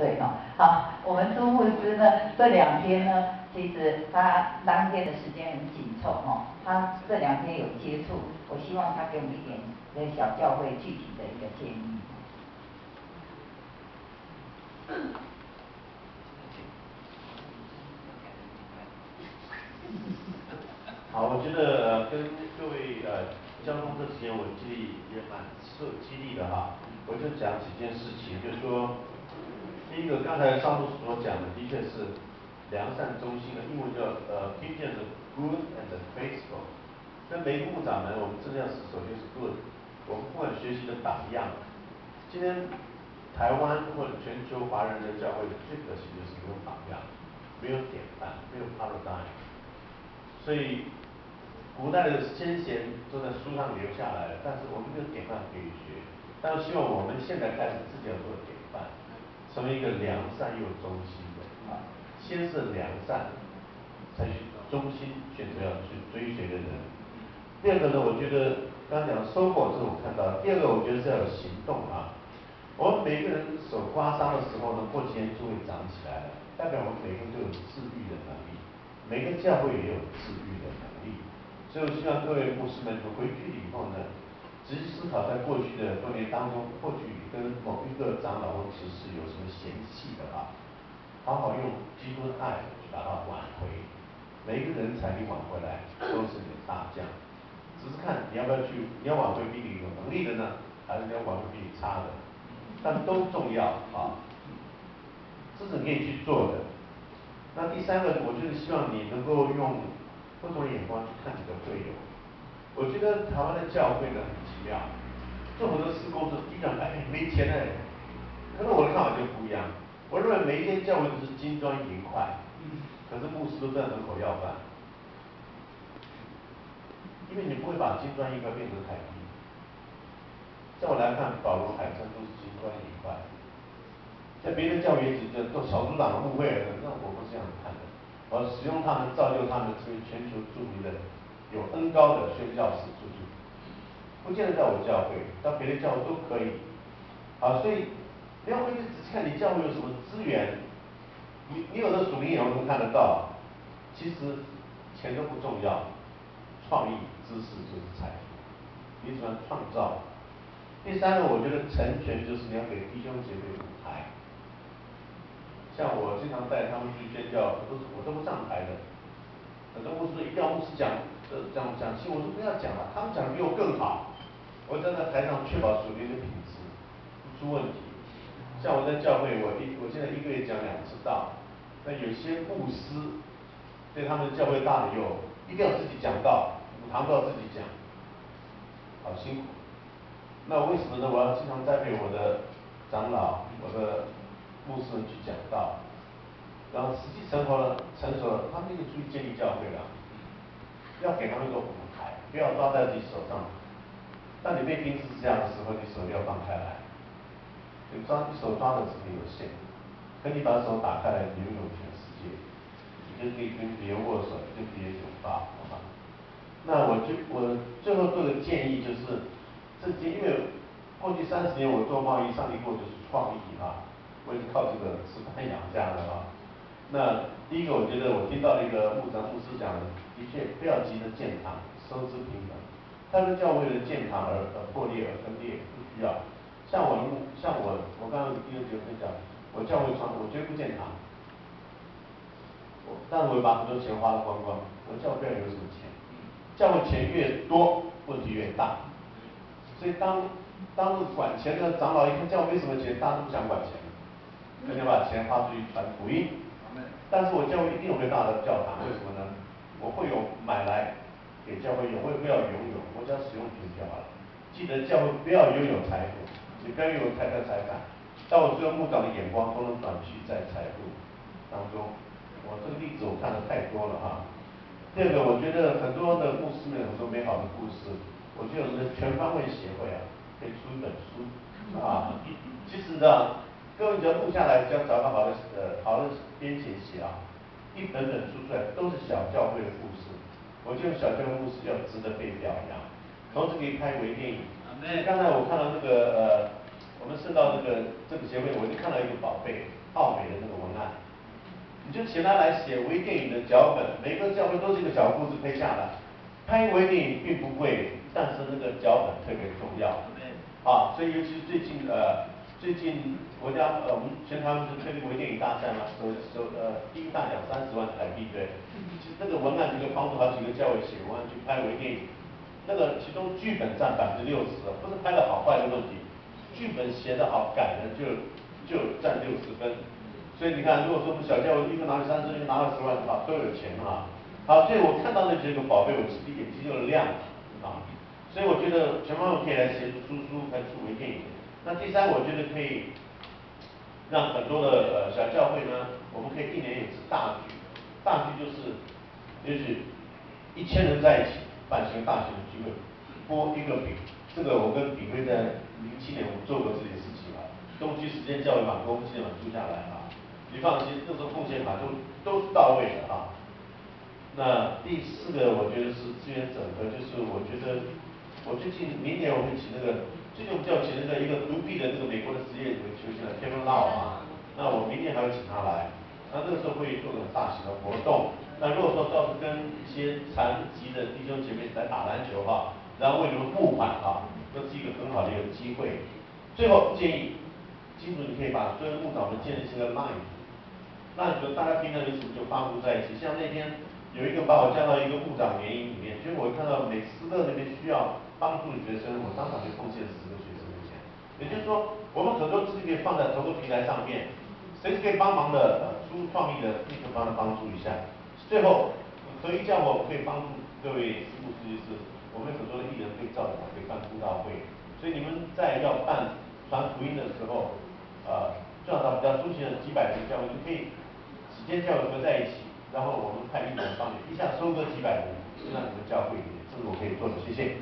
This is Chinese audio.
岁哈。好，我们朱牧师呢这2天呢，其实他当天的时间很紧凑哈，他这2天有接触，我希望他给我们一点小教会具体的一个建议。好，我觉得跟各位交通这之间，我激励也蛮受激励的哈。我就讲几件事情，就是说，第一个，刚才上路所讲的，的确是良善忠心的，英文叫拼见是 good and faithful。跟每个牧长呢，我们真的要是首先是 good， 我们不管学习的榜样。今天台湾或者全球华人的教会最可惜就是没有榜样，没有典范，没有 paradigm。所以古代的先贤都在书上留下来了，但是我们没有典范可以学。但是希望我们现在开始自己要做典范，成为一个良善又忠心的啊，先是良善，才去忠心选择要去追随的人。第二个呢，我觉得刚刚讲收获，这是我看到的。第二个，我觉得是要有行动啊。我们每个人手刮伤的时候呢，过几天就会长起来了，代表我们每个人都有治愈的能力，每个教会也有治愈的能力。所以我希望各位牧师们回去以后呢，仔细思考在过去的多年当中，或许跟某一个长老或执事有什么嫌隙的话，好好用基督的爱去把它挽回。每一个人才你挽回来都是你的大将，只是看你要不要去，你要挽回比你有能力的呢，还是你要挽回比你差的，但都重要啊，这是你可以去做的。那第三个，我就是希望你能够用不同的眼光去看你的会友。我觉得台湾的教会呢很奇妙，做很多施工是地长哎没钱哎，可是我的看法就不一样。我认为每一间教会都是金砖银块，可是牧师都在门口要饭，因为你不会把金砖银块变成海币。在我来看，保罗、海山都是金砖银块。在别的教员只做小组长的误会了，那我不是这样看的。我使用他们造就他们成为全球著名的有恩高的宣教士出去，不见得在我教会，到别的教会都可以。啊，所以你要回去仔细看你教会有什么资源，你有的属灵眼光都看得到。其实钱都不重要，创意、知识就是财富。你喜欢创造。第三个，我觉得成全就是你要给弟兄姐妹舞台。像我经常带他们去宣教，我都不上台的。很多牧师一定要牧师讲信，我说不要讲了，他们讲的比我更好。我站在台上确保属灵的品质不出问题。像我在教会，我现在1个月讲2次道，那有些牧师对他们教会大的有一定要自己讲道，5堂都要自己讲，好辛苦。那为什么呢？我要经常栽培我的长老、我的牧师们去讲道。然后时机成熟了，他们就出去建立教会了。要给他们一个舞台，不要抓在自己手上。当你被钉十字架的时候，你手要放开来。你手抓的是很有限，可你把手打开来，你拥有全世界。你就可以跟别人握手，跟别人拥抱，好吗？那我最后做个建议就是，因为过去30年我做贸易，上一步就是创意啊，我也是靠这个吃饭养家的啊。那第一个，我觉得我听到那个牧师讲的，的确不要急着建堂，收支平衡。他们教会的建堂而破裂而分裂不需要。像我刚刚弟兄姐妹讲，我教会我绝不建堂，但是我把很多钱花得光光，我教会不要有什么钱，教会钱越多问题越大。所以当管钱的长老一看教会没什么钱，大家都不想管钱，人家把钱花出去传福音。但是我教会一定有个大的教堂，为什么呢？我会有买来给教会用，我也不要拥有，我只要使用权就好了。记得教会不要拥有财富，你不要拥有太多财产。但我所有牧长的眼光都能转去在财富当中。我这个例子我看的太多了哈。第二个，我觉得很多的牧师们有很多美好的故事，我觉得我们的全方位协会啊，可以出一本书啊。其实呢，各位只要录下来，只要找到好的编写写啊，一本本书出来都是小教会的故事。我觉得小教会故事要值得被表扬，同时可以拍微电影。刚才我看到那个我们圣道这个协会，我就看到一个宝贝，奥美的那个文案，你就请他来写微电影的脚本，每个教会都是一个小故事配下来。拍微电影并不贵，但是那个脚本特别重要。啊，所以尤其是最近我们全台湾不是推那个微电影大赛嘛，第一大奖30万台币，对。其实那个文案就可以帮助好几个教会写文案去拍微电影，那个其中剧本占60%，不是拍的好坏的问题，剧本写得好，改的就占60分。所以你看，如果说我们小教会一个拿了30万，一个拿了10万的话，都有钱啊。好，所以我看到那几个宝贝，我其实眼睛就亮啊。所以我觉得全方位可以来协助出书，还出微电影。那第三，我觉得可以让很多的小教会呢，我们可以1年1次大聚。大聚就是也许1000人在一起办一个大型的聚会，拨一个饼。这个我跟炳辉在07年我们做过这件事情啊。东区时间教育法跟我们基本上租下来啊，你放心，那时候奉献法都是到位的啊。那第4个，我觉得是资源整合，就是我觉得我最近明年我会请那个，最近我们就要请那个一个独臂的这个美国的职业球星Kevin Love啊，那我明年还会请他来，那这个时候会做个很大型的活动。那如果说到时跟一些残疾的弟兄姐妹来打篮球哈，然后为你们募款哈，这是一个很好的一个机会。最后建议，金主你可以把所有牧长们建立一个 line。那大家平常有什么就发布在一起，像那天有一个把我加到一个部长联谊里面，结果我看到美斯乐那边需要帮助的学生，我当场就贡献10个学生的钱。也就是说，我们很多资金可以放在同个平台上面，随时可以帮忙的输入创意的，立刻帮他帮助一下。最后，合一教我们可以帮助各位师部司机是，我们很多的艺人可以造访，可以办布道会，所以你们在要办传福音的时候，最好比较出现的几百个教会，就可以几间教会合在一起，然后我们派艺人帮你一下收个几百人，就让你们教会里面，这是我可以做的，谢谢。